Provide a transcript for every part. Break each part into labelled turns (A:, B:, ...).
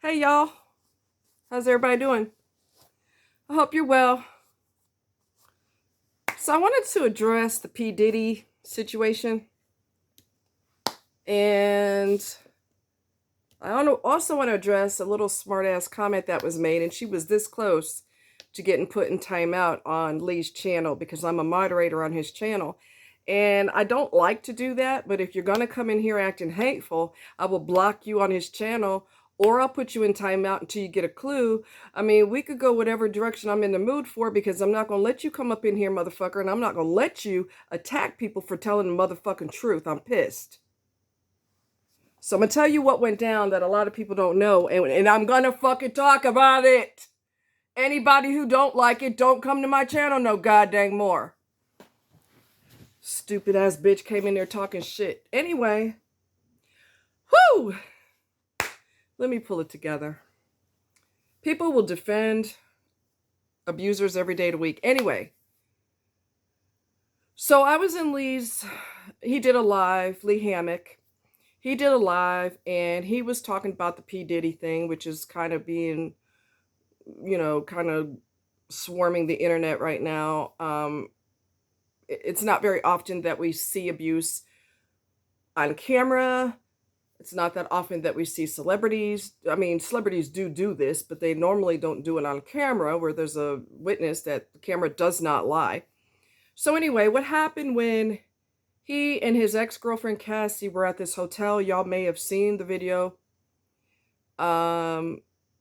A: Hey y'all, how's everybody doing? I hope you're well. So I wanted to address the P Diddy situation, and I also want to address a little smart-ass comment that was made, and she was this close to getting put in timeout on Lee's channel because I'm a moderator on his channel. And I don't like to do that, but if you're going to come in here acting hateful, I will block you on his channel, or I'll put you in timeout until you get a clue. I mean, we could go whatever direction I'm in the mood for, because I'm not going to let you come up in here, motherfucker, and I'm not going to let you attack people for telling the motherfucking truth. I'm pissed. So I'm going to tell you what went down that a lot of people don't know, and I'm going to fucking talk about it. Anybody who don't like it, don't come to my channel no goddamn more. Stupid ass bitch came in there talking shit. Anyway, whoo! Let me pull it together. People will defend abusers every day of the week. Anyway, so I was in Lee's, he did a live, Lee Hammock. He did a live, and he was talking about the P Diddy thing, which is kind of being, kind of swarming the internet right now. It's not very often that we see abuse on camera. It's not that often that we see celebrities. I mean, celebrities do this, but they normally don't do it on camera where there's a witness that the camera does not lie. So anyway, what happened when he and his ex-girlfriend Cassie were at this hotel? Y'all may have seen the video.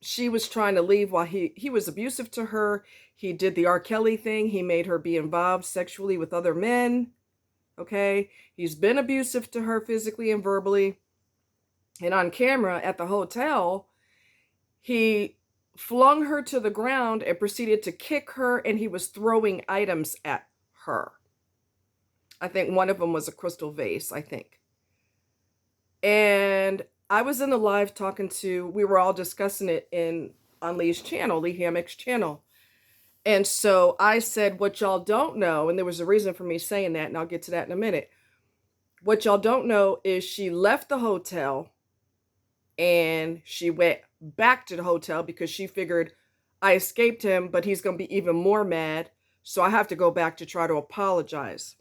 A: She was trying to leave while he was abusive to her. He did the R. Kelly thing. He made her be involved sexually with other men. Okay? He's been abusive to her physically and verbally. And on camera at the hotel, he flung her to the ground and proceeded to kick her, and he was throwing items at her. I think one of them was a crystal vase, I think. And I was in the live we were all discussing it on Lee's channel, Lee Hammock's channel. And so I said, what y'all don't know, and there was a reason for me saying that, and I'll get to that in a minute. What y'all don't know is she left the hotel and she went back to the hotel because she figured I escaped him, but he's going to be even more mad. So I have to go back to try to apologize.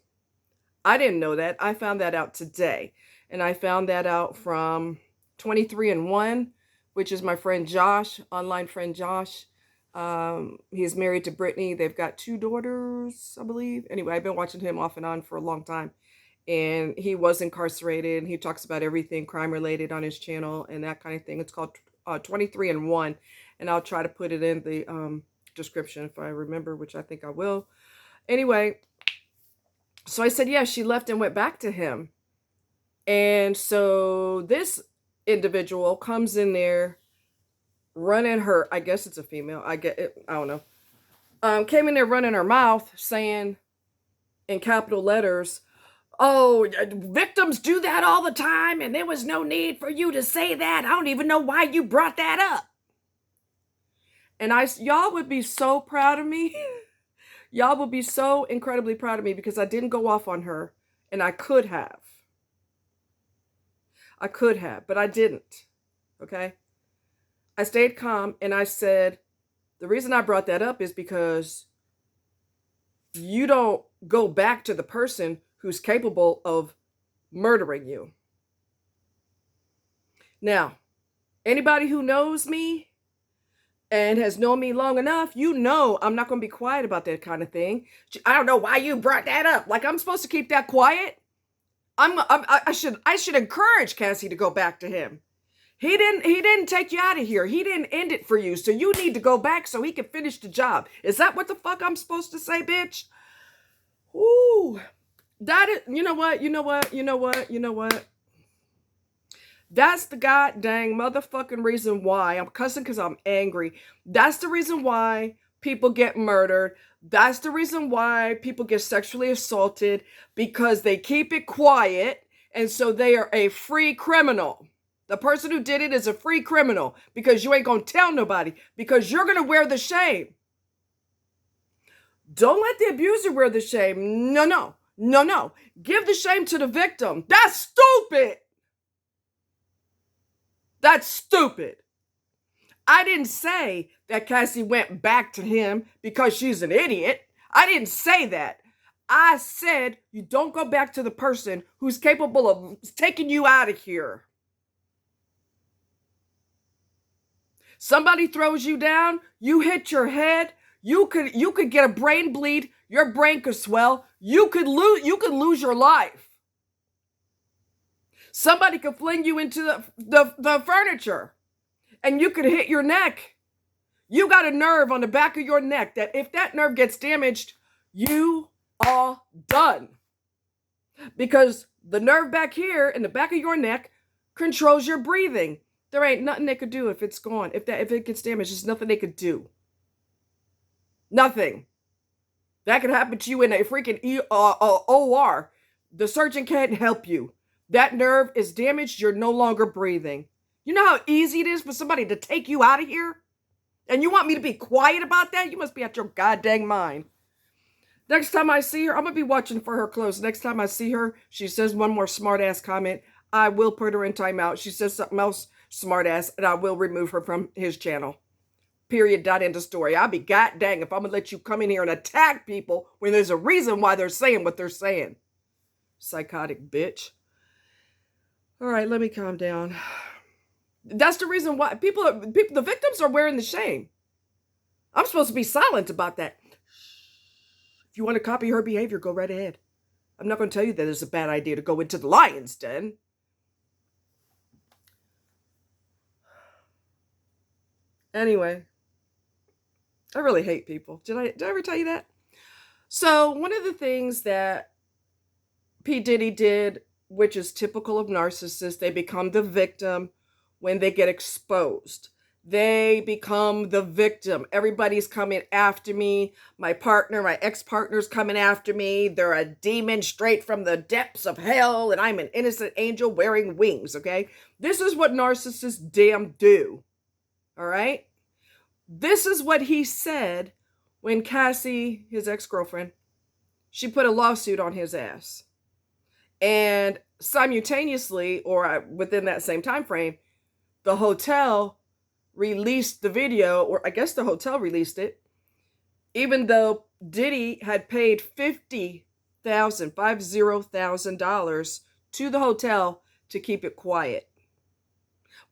A: I didn't know that. I found that out today. And I found that out from 23andMe, which is my friend Josh, online friend Josh. He's married to Brittany. They've got 2 daughters, I believe. Anyway, I've been watching him off and on for a long time. And he was incarcerated. And he talks about everything crime-related on his channel and that kind of thing. It's called 23andMe. And I'll try to put it in the description if I remember, which I think I will. Anyway, so I said, yeah, she left and went back to him. And so this individual comes in there running her, I guess it's a female, I don't know, came in there running her mouth saying in capital letters, oh, victims do that all the time, and there was no need for you to say that. I don't even know why you brought that up. And y'all would be so proud of me. Y'all would be so incredibly proud of me because I didn't go off on her, and I could have. But I didn't. Okay? I stayed calm, and I said, the reason I brought that up is because you don't go back to the person who's capable of murdering you. Now, anybody who knows me and has known me long enough, you know I'm not going to be quiet about that kind of thing. I don't know why you brought that up. Like, I'm supposed to keep that quiet? I should encourage Cassie to go back to him. He didn't take you out of here. He didn't end it for you. So you need to go back so he can finish the job. Is that what the fuck I'm supposed to say, bitch? Ooh. That is, you know what? That's the goddamn motherfucking reason why I'm cussing, because I'm angry. That's the reason why people get murdered. That's the reason why people get sexually assaulted, because they keep it quiet, and so they are a free criminal. The person who did it is a free criminal because you ain't gonna tell nobody, because you're gonna wear the shame. Don't let the abuser wear the shame. No. Give the shame to the victim. That's stupid. I didn't say that Cassie went back to him because she's an idiot. I didn't say that. I said you don't go back to the person who's capable of taking you out of here. Somebody throws you down, you hit your head, you could get a brain bleed, your brain could swell, you could lose your life. Somebody could fling you into the furniture and you could hit your neck. You got a nerve on the back of your neck that if that nerve gets damaged, you are done. Because the nerve back here in the back of your neck controls your breathing. There ain't nothing they could do if it's gone. If it gets damaged, there's nothing they could do. Nothing. That could happen to you in a freaking OR. The surgeon can't help you. That nerve is damaged. You're no longer breathing. You know how easy it is for somebody to take you out of here? And you want me to be quiet about that? You must be out your goddamn mind. Next time I see her, I'm going to be watching for her clothes. Next time I see her, she says one more smart-ass comment, I will put her in timeout. She says something else smart-ass, and I will remove her from his channel. Period. Dot. End of story. I'll be god dang if I'm going to let you come in here and attack people when there's a reason why they're saying what they're saying. Psychotic bitch. All right, let me calm down. That's the reason why the victims are wearing the shame. I'm supposed to be silent about that. If you want to copy her behavior, go right ahead. I'm not going to tell you that it's a bad idea to go into the lion's den. Anyway, I really hate people. Did I ever tell you that? So one of the things that P. Diddy did, which is typical of narcissists, they become the victim when they get exposed. They become the victim. Everybody's coming after me. My partner, my ex-partner's coming after me. They're a demon straight from the depths of hell, and I'm an innocent angel wearing wings, okay? This is what narcissists damn do, all right? This is what he said when Cassie, his ex-girlfriend, she put a lawsuit on his ass. And simultaneously, or within that same time frame, the hotel released the video, or I guess the hotel released it, even though Diddy had paid $50,000 to the hotel to keep it quiet.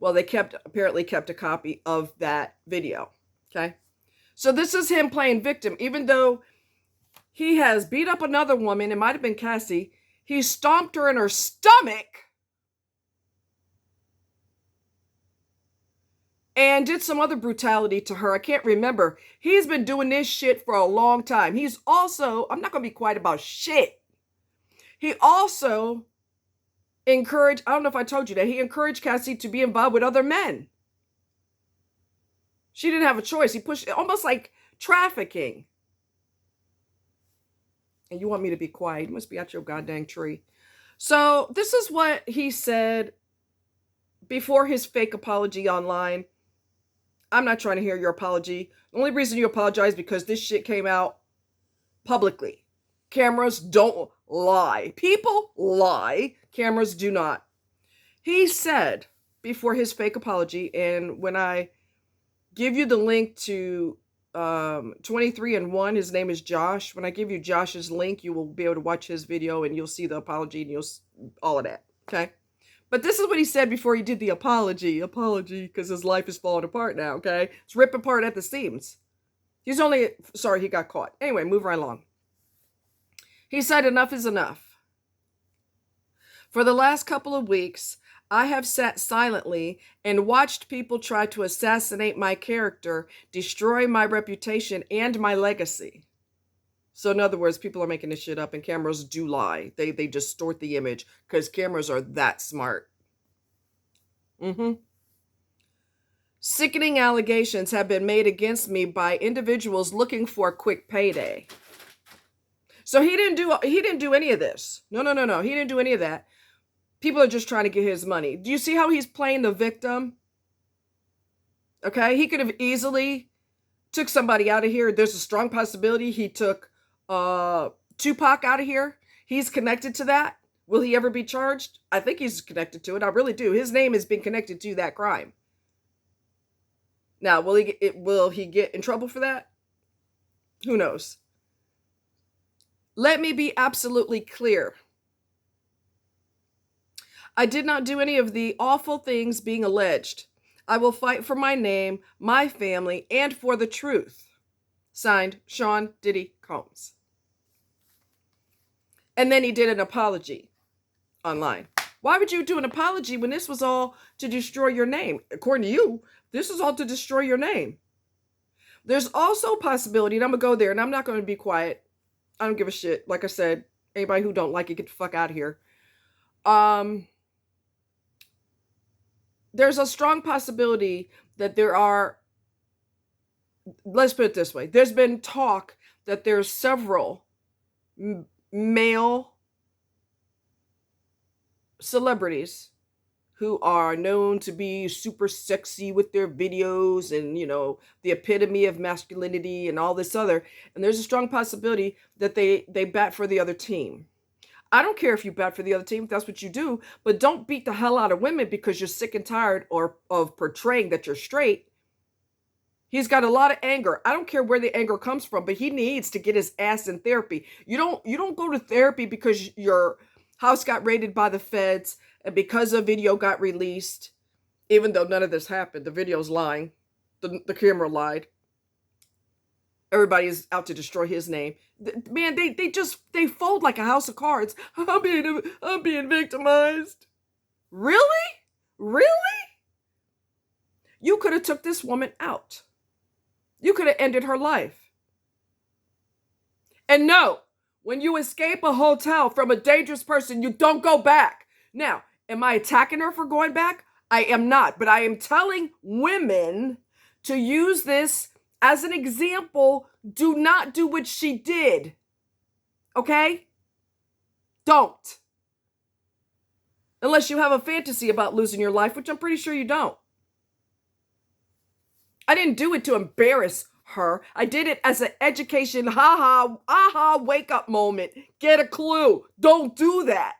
A: Well, they apparently kept a copy of that video. Okay. So this is him playing victim, even though he has beat up another woman. It might have been Cassie. He stomped her in her stomach and did some other brutality to her. I can't remember. He's been doing this shit for a long time. He's also, I'm not going to be quiet about shit. He also encouraged, I don't know if I told you that, he encouraged Cassie to be involved with other men. She didn't have a choice. He pushed, almost like trafficking. And you want me to be quiet? You must be out your goddamn tree. So this is what he said before his fake apology online. I'm not trying to hear your apology. The only reason you apologize is because this shit came out publicly. Cameras don't lie. People lie. Cameras do not. He said before his fake apology, and when I give you the link to 23andMe, his name is Josh. When I give you Josh's link, you will be able to watch his video and you'll see the apology and you'll all of that. Okay. But this is what he said before he did the apology. Apology, because his life is falling apart now, okay? It's ripping apart at the seams. He's only, sorry, he got caught. Anyway, move right along. He said enough is enough. For the last couple of weeks, I have sat silently and watched people try to assassinate my character, destroy my reputation and my legacy. So in other words, people are making this shit up and cameras do lie. They distort the image because cameras are that smart. Sickening allegations have been made against me by individuals looking for a quick payday. So he didn't do any of this. No. He didn't do any of that. People are just trying to get his money. Do you see how he's playing the victim? Okay, he could have easily took somebody out of here. There's a strong possibility he took Tupac out of here. He's connected to that. Will he ever be charged? I think he's connected to it. I really do. His name has been connected to that crime. Now, will he get in trouble for that? Who knows? Let me be absolutely clear. I did not do any of the awful things being alleged. I will fight for my name, my family, and for the truth. Signed, Sean Diddy Combs. And then he did an apology online. Why would you do an apology when this was all to destroy your name? According to you, this was all to destroy your name. There's also a possibility, and I'm going to go there, and I'm not going to be quiet. I don't give a shit. Like I said, anybody who don't like it, get the fuck out of here. There's a strong possibility that there are, let's put it this way, there's been talk that there's several male celebrities who are known to be super sexy with their videos and, the epitome of masculinity and all this other. And there's a strong possibility that they bat for the other team. I don't care if you bat for the other team, if that's what you do, but don't beat the hell out of women because you're sick and tired of portraying that you're straight. He's got a lot of anger. I don't care where the anger comes from, but he needs to get his ass in therapy. You don't go to therapy because your house got raided by the feds and because a video got released, even though none of this happened. The video's lying. The camera lied. Everybody is out to destroy his name. Man, they fold like a house of cards. I'm being victimized. Really? Really? You could have took this woman out. You could have ended her life. And no, when you escape a hotel from a dangerous person, you don't go back. Now, am I attacking her for going back? I am not, but I am telling women to use this as an example. Do not do what she did. Okay? Don't. Unless you have a fantasy about losing your life, which I'm pretty sure you don't. I didn't do it to embarrass her. I did it as an education, aha, wake up moment. Get a clue. Don't do that.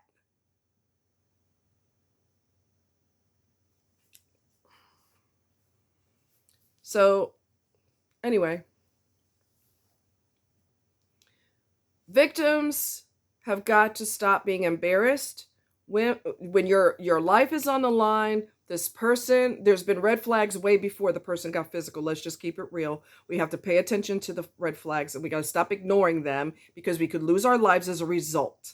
A: So, anyway. Victims have got to stop being embarrassed when your life is on the line. This person, there's been red flags way before the person got physical. Let's just keep it real. We have to pay attention to the red flags and we got to stop ignoring them because we could lose our lives as a result.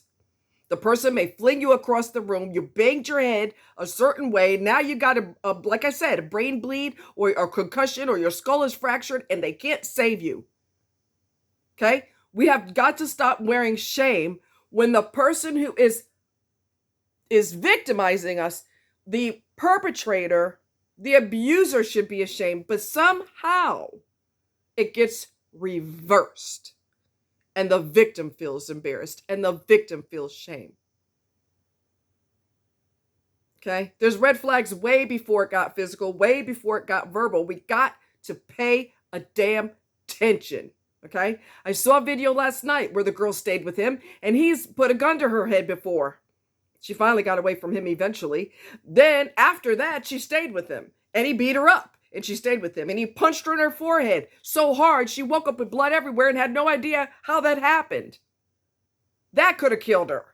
A: The person may fling you across the room. You banged your head a certain way. Now you got like I said, a brain bleed or a concussion or your skull is fractured and they can't save you. Okay? We have got to stop wearing shame when the person who is victimizing us, the perpetrator, the abuser should be ashamed, but somehow it gets reversed and the victim feels embarrassed and the victim feels shame. Okay? There's red flags way before it got physical, way before it got verbal. We got to pay a damn attention. Okay? I saw a video last night where the girl stayed with him and he's put a gun to her head before. She finally got away from him eventually. Then after that, she stayed with him and he beat her up and she stayed with him and he punched her in her forehead so hard she woke up with blood everywhere and had no idea how that happened. That could have killed her.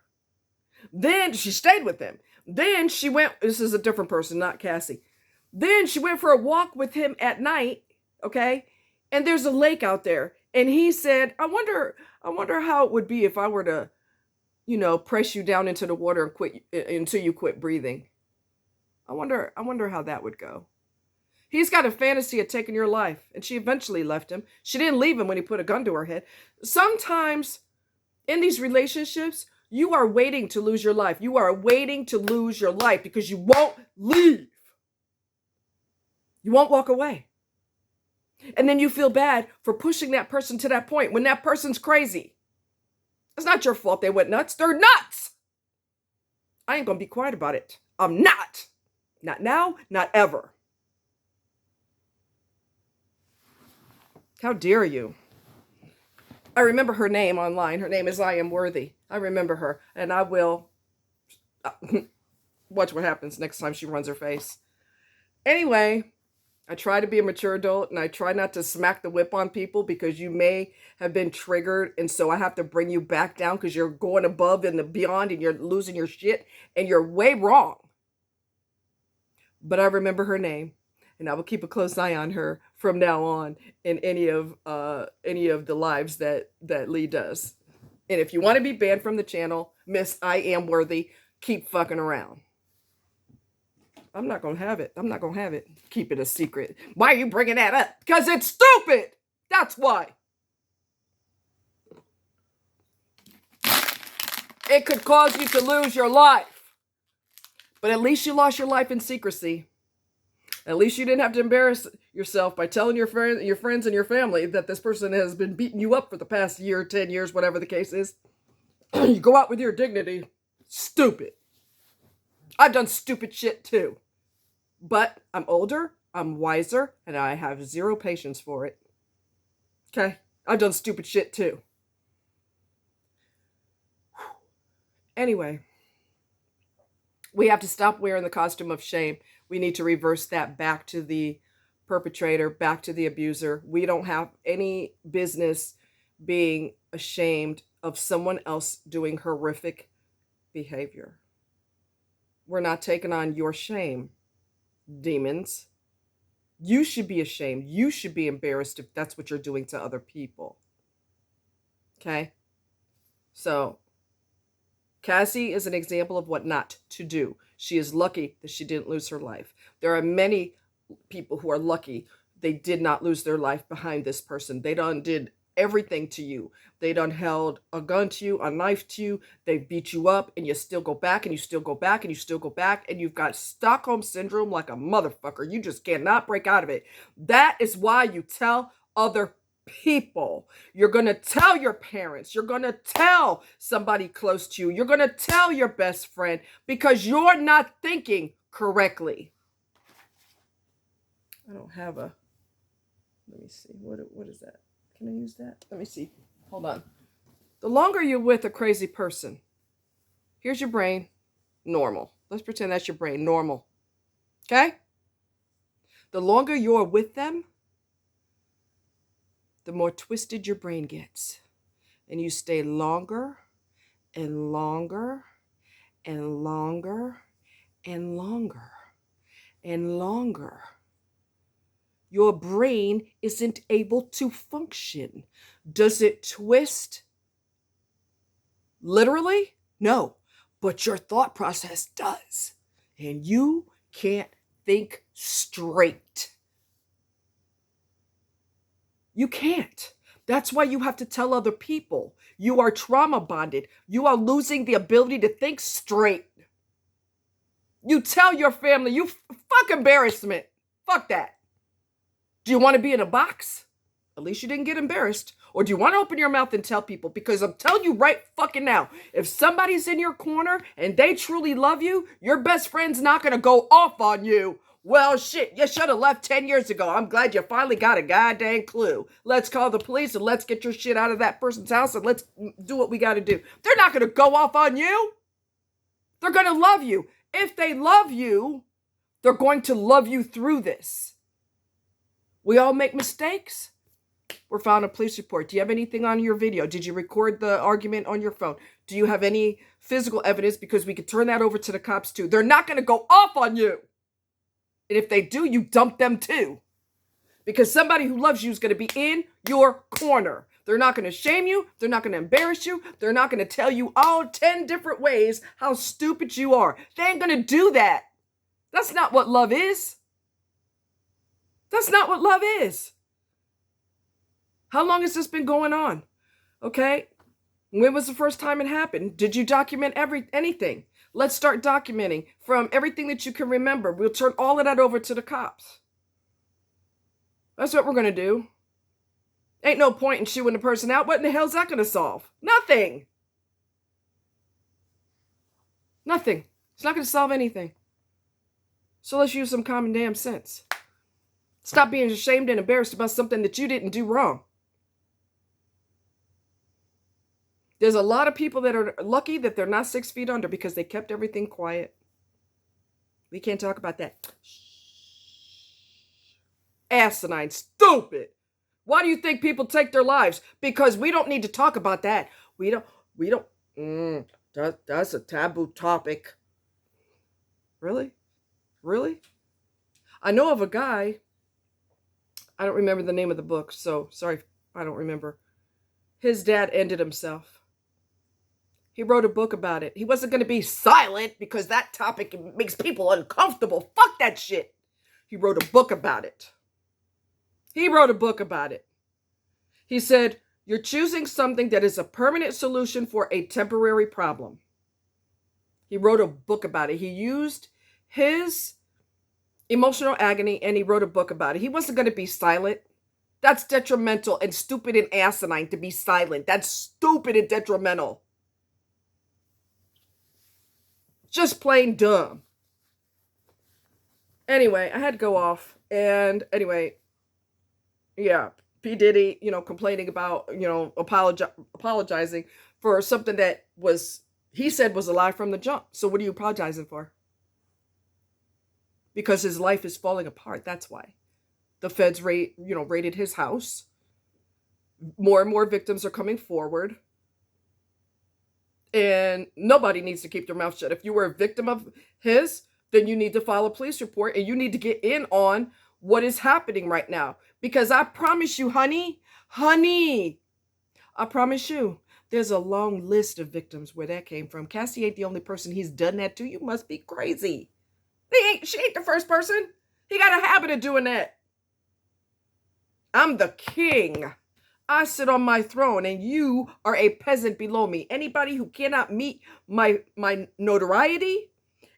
A: Then she stayed with him. Then she went, this is a different person, not Cassie. Then she went for a walk with him at night, okay? And there's a lake out there. And he said, I wonder how it would be if I were to, press you down into the water and quit until you quit breathing. I wonder how that would go. He's got a fantasy of taking your life. And she eventually left him. She didn't leave him when he put a gun to her head. Sometimes in these relationships, you are waiting to lose your life. You are waiting to lose your life because you won't leave. You won't walk away. And then you feel bad for pushing that person to that point when that person's crazy. It's not your fault they went nuts. They're nuts. I ain't going to be quiet about it. I'm not. Not now, not ever. How dare you? I remember her name online. Her name is I Am Worthy. I remember her. And I will watch what happens next time she runs her face. Anyway, I try to be a mature adult, and I try not to smack the whip on people because you may have been triggered. And so I have to bring you back down because you're going above and the beyond and you're losing your shit and you're way wrong. But I remember her name, and I will keep a close eye on her from now on in any of the lives that Lee does. And if you want to be banned from the channel, Miss I Am Worthy, keep fucking around. I'm not going to have it. I'm not going to have it. Keep it a secret. Why are you bringing that up? Because it's stupid. That's why. It could cause you to lose your life. But at least you lost your life in secrecy. At least you didn't have to embarrass yourself by telling your friends and your family that this person has been beating you up for the past year, 10 years, whatever the case is. You go out with your dignity. Stupid. I've done stupid shit too. But I'm older, I'm wiser, and I have zero patience for it. Okay? I've done stupid shit too. Anyway, we have to stop wearing the costume of shame. We need to reverse that back to the perpetrator, back to the abuser. We don't have any business being ashamed of someone else doing horrific behavior. We're not taking on your shame, demons. You should be ashamed. You should be embarrassed if that's what you're doing to other people. Okay? So, Cassie is an example of what not to do. She is lucky that she didn't lose her life. There are many people who are lucky they did not lose their life behind this person. They done did everything to you. They done held a gun to you, a knife to you. They beat you up, and you still go back, and you still go back, and you still go back, and you've got Stockholm Syndrome like a motherfucker. You just cannot break out of it. That is why you tell other people. You're going to tell your parents. You're going to tell somebody close to you. You're going to tell your best friend because you're not thinking correctly. I don't have a... Let me see. What is that? Can I use that? Let me see. Hold on. The longer you're with a crazy person, here's your brain, normal. Let's pretend that's your brain, normal. Okay? The longer you're with them, the more twisted your brain gets. And you stay longer and longer and longer and longer and longer. Your brain isn't able to function. Does it twist? Literally? No. But your thought process does. And you can't think straight. You can't. That's why you have to tell other people. You are trauma bonded. You are losing the ability to think straight. You tell your family, you fuck embarrassment. Fuck that. Do you want to be in a box? At least you didn't get embarrassed. Or do you want to open your mouth and tell people? Because I'm telling you right fucking now, if somebody's in your corner and they truly love you, your best friend's not going to go off on you. Well, shit, you should have left 10 years ago. I'm glad you finally got a goddamn clue. Let's call the police and let's get your shit out of that person's house and let's do what we got to do. They're not going to go off on you. They're going to love you. If they love you, they're going to love you through this. We all make mistakes. We're filing a police report. Do you have anything on your video? Did you record the argument on your phone? Do you have any physical evidence? Because we could turn that over to the cops too. They're not going to go off on you. And if they do, you dump them too. Because somebody who loves you is going to be in your corner. They're not going to shame you. They're not going to embarrass you. They're not going to tell you all 10 different ways how stupid you are. They ain't going to do that. That's not what love is. That's not what love is. How long has this been going on? Okay? When was the first time it happened? Did you document anything? Let's start documenting from everything that you can remember. We'll turn all of that over to the cops. That's what we're going to do. Ain't no point in chewing the person out. What in the hell is that going to solve? Nothing. Nothing. It's not going to solve anything. So let's use some common damn sense. Stop being ashamed and embarrassed about something that you didn't do wrong. There's a lot of people that are lucky that they're not 6 feet under because they kept everything quiet. We can't talk about that. asinine, stupid. Why do you think people take their lives? Because we don't need to talk about that. We don't, that's a taboo topic. Really? Really? I know of a guy, I don't remember the name of the book, so sorry, I don't remember. His dad ended himself. He wrote a book about it. He wasn't going to be silent because that topic makes people uncomfortable. Fuck that shit. He wrote a book about it. He wrote a book about it. He said, you're choosing something that is a permanent solution for a temporary problem. He wrote a book about it. He used his emotional agony and he wrote a book about it. He wasn't going to be silent. That's detrimental and stupid and asinine to be silent. That's stupid and detrimental. Just plain dumb. Anyway, I had to go off. And anyway, yeah, P Diddy, complaining about, apologizing for something that he said was a lie from the jump. So what are you apologizing for? Because his life is falling apart. That's why. The feds raided his house. More and more victims are coming forward. And nobody needs to keep their mouth shut. If you were a victim of his, then you need to file a police report and you need to get in on what is happening right now. Because I promise you, honey, I promise you, there's a long list of victims where that came from. Cassie ain't the only person he's done that to. You must be crazy. She ain't the first person. He got a habit of doing that. I'm the king. I sit on my throne and you are a peasant below me. Anybody who cannot meet my notoriety,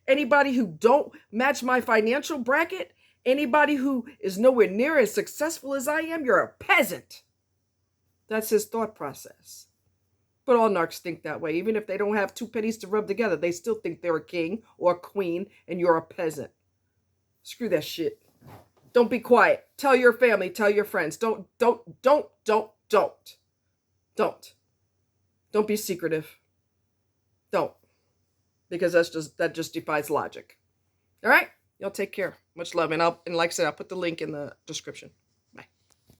A: anybody who don't match my financial bracket, anybody who is nowhere near as successful as I am, you're a peasant. That's his thought process. But all narcs think that way. Even if they don't have two pennies to rub together, they still think they're a king or a queen and you're a peasant. Screw that shit. Don't be quiet. Tell your family, tell your friends. Don't be secretive. Don't. Because that just defies logic. All right? Y'all take care. Much love. And like I said, I'll put the link in the description.